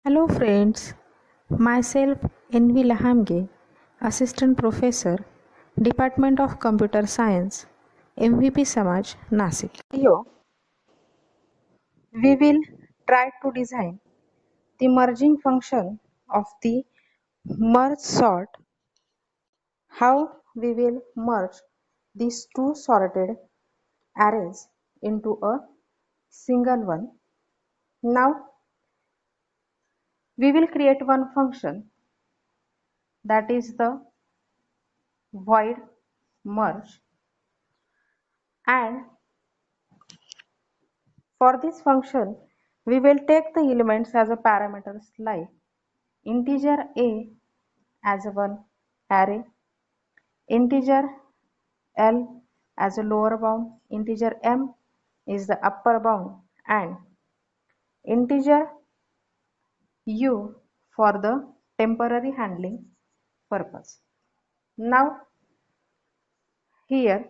Hello friends, myself Envy Lahamge, Assistant Professor, Department of Computer Science, MVP Samaj, Nasik. Here we will try to design the merging function of the merge sort, how we will merge these two sorted arrays into a single one. Now we will create one function, that is the void merge, and for this function, we will take the elements as a parameters like integer a as a one array, integer l as a lower bound, integer m is the upper bound, and integer u for the temporary handling purpose. Now here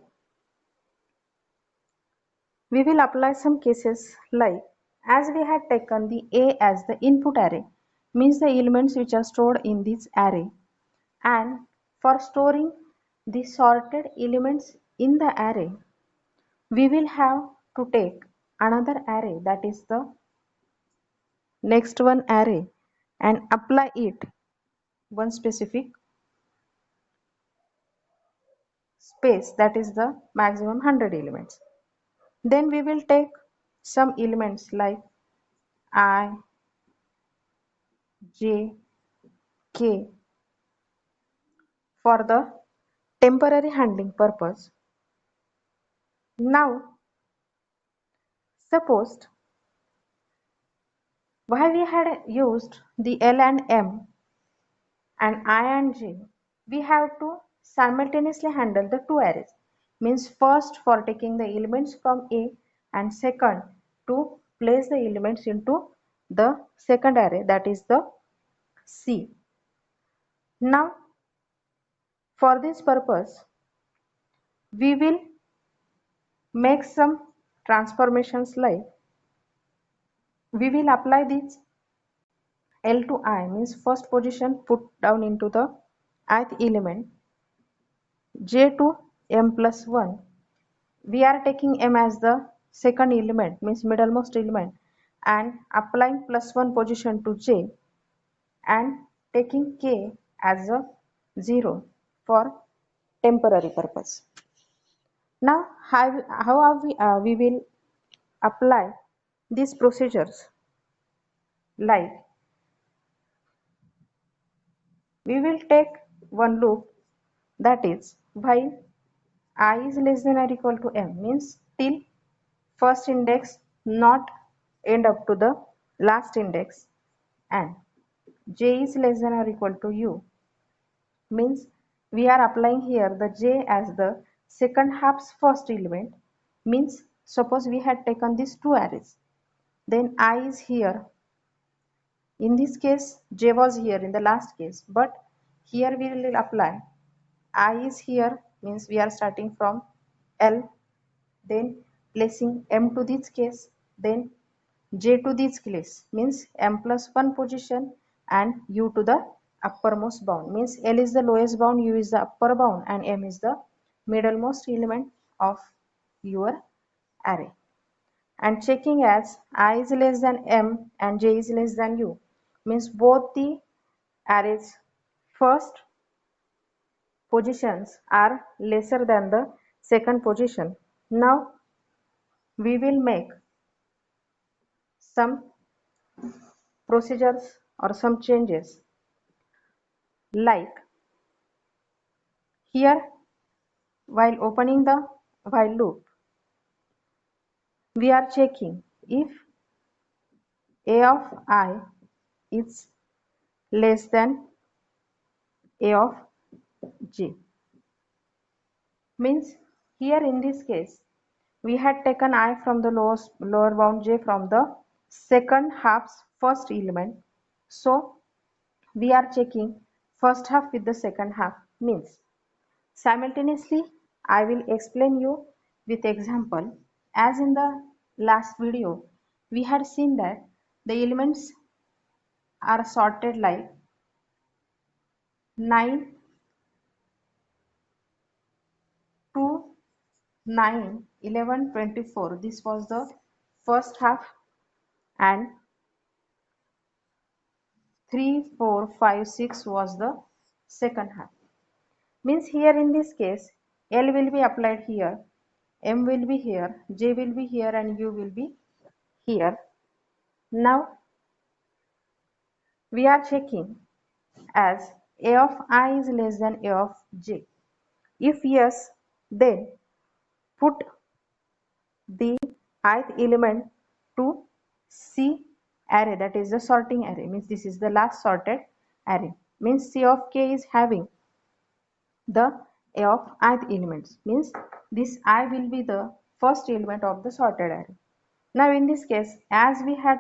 we will apply some cases like, as we had taken the A as the input array, means the elements which are stored in this array, and for storing the sorted elements in the array, we will have to take another array, that is the next one array, and apply it one specific space, that is the maximum 100 elements. Then we will take some elements like I, J, K for the temporary handling purpose. Now, suppose why we had used the L and M and I and J, we have to simultaneously handle the two arrays. Means first for taking the elements from A, and second to place the elements into the second array, that is the C. Now, for this purpose, we will make some transformations like, we will apply this L to I, means first position put down into the ith element, J to M plus 1. We are taking M as the second element, means middlemost element, and applying plus 1 position to J, and taking K as a 0 for temporary purpose. Now we will apply these procedures like, we will take one loop, that is while I is less than or equal to m, means till first index not end up to the last index, and j is less than or equal to u, means we are applying here the j as the second half's first element. Means suppose we had taken these two arrays, then I is here, in this case j was here in the last case, but here we will apply I is here, means we are starting from L, then placing M to this case, then J to this case, means M plus 1 position, and U to the uppermost bound, means L is the lowest bound, U is the upper bound, and M is the middlemost element of your array. And checking as I is less than M and J is less than U, means both the arrays first positions are lesser than the second position. Now we will make some procedures or some changes like, here while opening the while loop, we are checking if a of I is less than a of j, means here in this case we had taken I from the lower bound, j from the second half's first element, so we are checking first half with the second half. Means simultaneously I will explain you with example. As in the last video we had seen that the elements are sorted like 9 to 9, 11, 24. This was the first half, and 3, 4, 5, 6 was the second half. Means here in this case, L will be applied here, M will be here, J will be here, and U will be here. Now we are checking as A of I is less than A of J. If yes, then put the ith element to C array, that is the sorting array, means this is the last sorted array, means C of K is having the A of ith elements, means this I will be the first element of the sorted array. Now in this case, as we had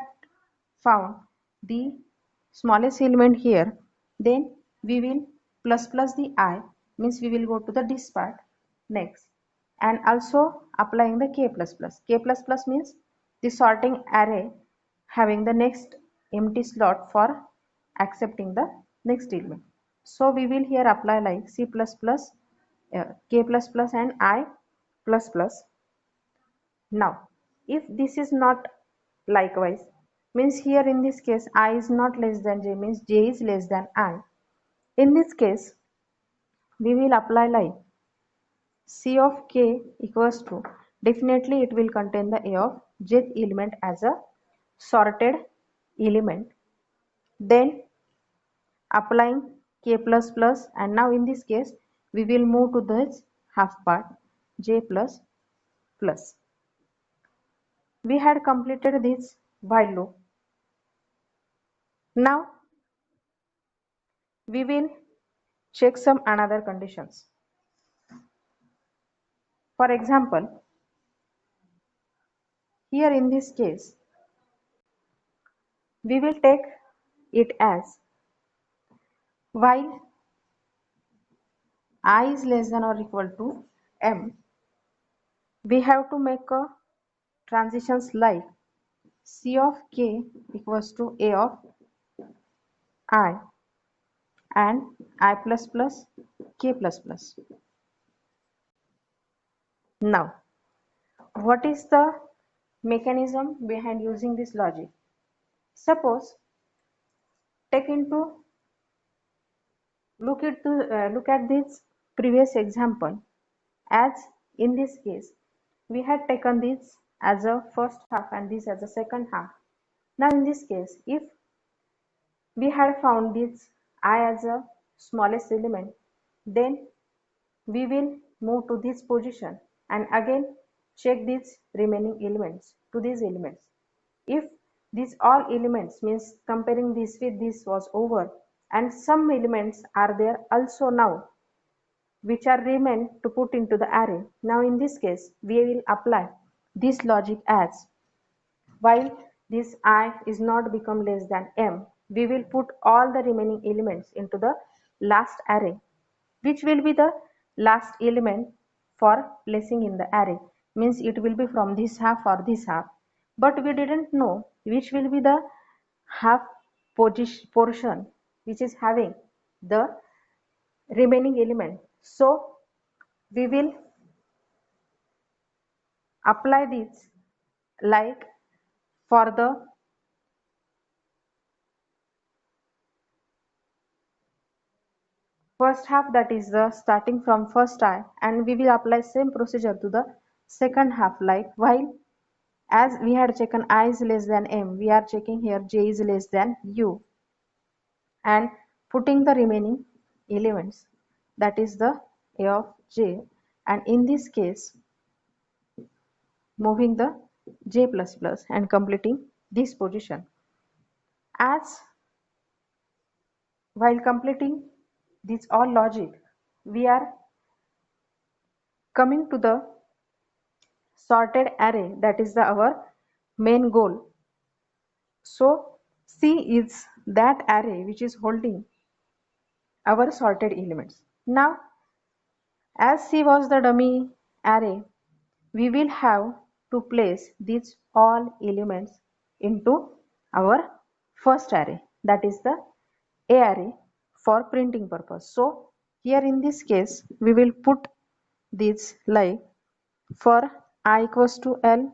found the smallest element here, then we will plus the I, means we will go to the this part next, and also applying the k plus plus. K plus plus means the sorting array having the next empty slot for accepting the next element. So we will here apply like C plus plus, k plus plus, and I plus plus. Now, if this is not likewise, means here in this case I is not less than j, means j is less than I. In this case, we will apply like C of k equals to, definitely it will contain the A of jth element as a sorted element. Then applying k plus plus, and now in this case we will move to this half part j plus plus. We had completed this while loop. Now we will check some another conditions. For example, here in this case, we will take it as while I is less than or equal to M, we have to make a transitions like C of K equals to A of I and I plus plus K plus plus. Now, what is the mechanism behind using this logic? Suppose take into look at this previous example, as in this case we had taken this as a first half and this as a second half. Now in this case, if we had found this I as a smallest element, then we will move to this position and again check these remaining elements to these elements. If these all elements, means comparing this with this, was over and some elements are there also now which are remain to put into the array. Now in this case we will apply this logic as while this I is not become less than M, we will put all the remaining elements into the last array, which will be the last element for placing in the array, means it will be from this half or this half, but we didn't know which will be the half portion which is having the remaining element. So we will apply this like for the first half, that is the starting from first I, and we will apply same procedure to the second half, like while as we had taken I is less than M, we are checking here J is less than U and putting the remaining elements, that is the A of J, and in this case moving the J plus plus and completing this position. As while completing this all logic, we are coming to the sorted array, that is our main goal. So C is that array which is holding our sorted elements. Now as C was the dummy array, we will have to place these all elements into our first array. that is the A array for printing purpose. So here in this case we will put this like for I equals to L,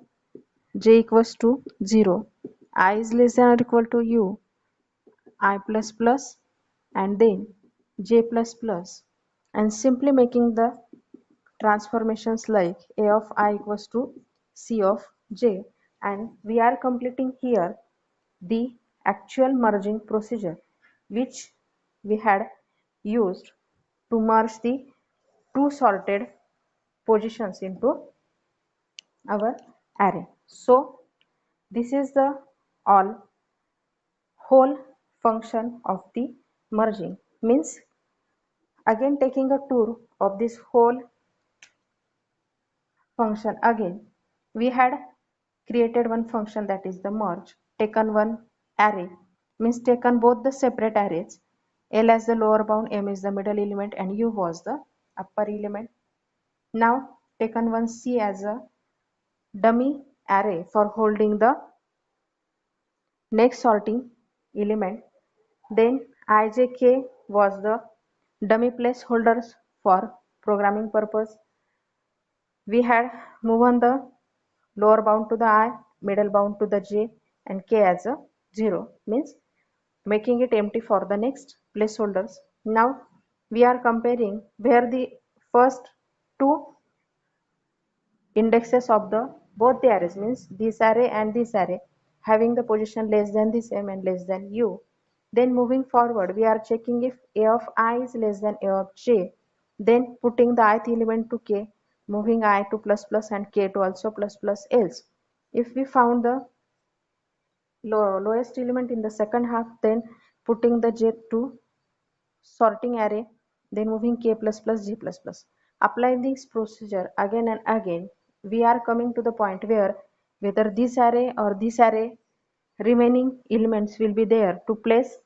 j equals to 0, I is less than or equal to u, I plus plus and then j plus plus, and simply making the transformations like a of I equals to c of j, and we are completing here the actual merging procedure which we had used to merge the two sorted positions into our array. So this is the all whole function of the merging, means again taking a tour of this whole function again, we had created one function, that is the merge, taken one array, means taken both the separate arrays, L as the lower bound, M is the middle element and U was the upper element. Now taken one C as a dummy array for holding the next sorting element, then ijk was the dummy placeholders for programming purpose. We had move on the lower bound to the I, middle bound to the j, and k as a 0, means making it empty for the next placeholders. Now we are comparing where the first two indexes of the both the arrays, means this array and this array, having the position less than the same and less than u. Then moving forward, we are checking if a of I is less than a of j, then putting the ith element to k, moving I to plus plus and k to also plus plus, else if we found the lowest element in the second half, then putting the j to sorting array, then moving k plus plus g plus plus. Applying this procedure again and again, we are coming to the point where whether this array or this array remaining elements will be there to place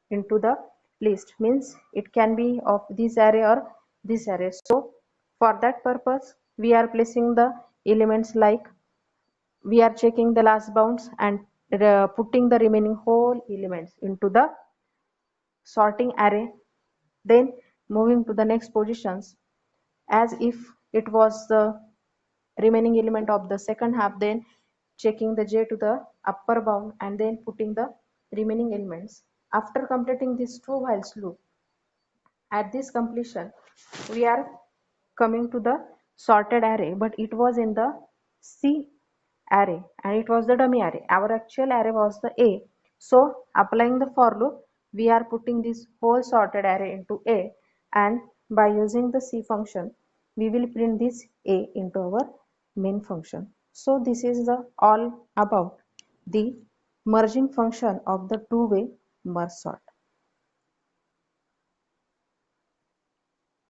into the list, means it can be of this array or this array. So for that purpose we are placing the elements like we are checking the last bounds and putting the remaining whole elements into the sorting array, then moving to the next positions as if it was the remaining element of the second half, then checking the j to the upper bound and then putting the remaining elements. After completing this two whiles loop, at this completion we are coming to the sorted array, but it was in the C array and it was the dummy array. Our actual array was the A. So applying the for loop, we are putting this whole sorted array into A, and by using the C function we will print this A into our main function. So this is the all about the merging function of the two-way merge sort.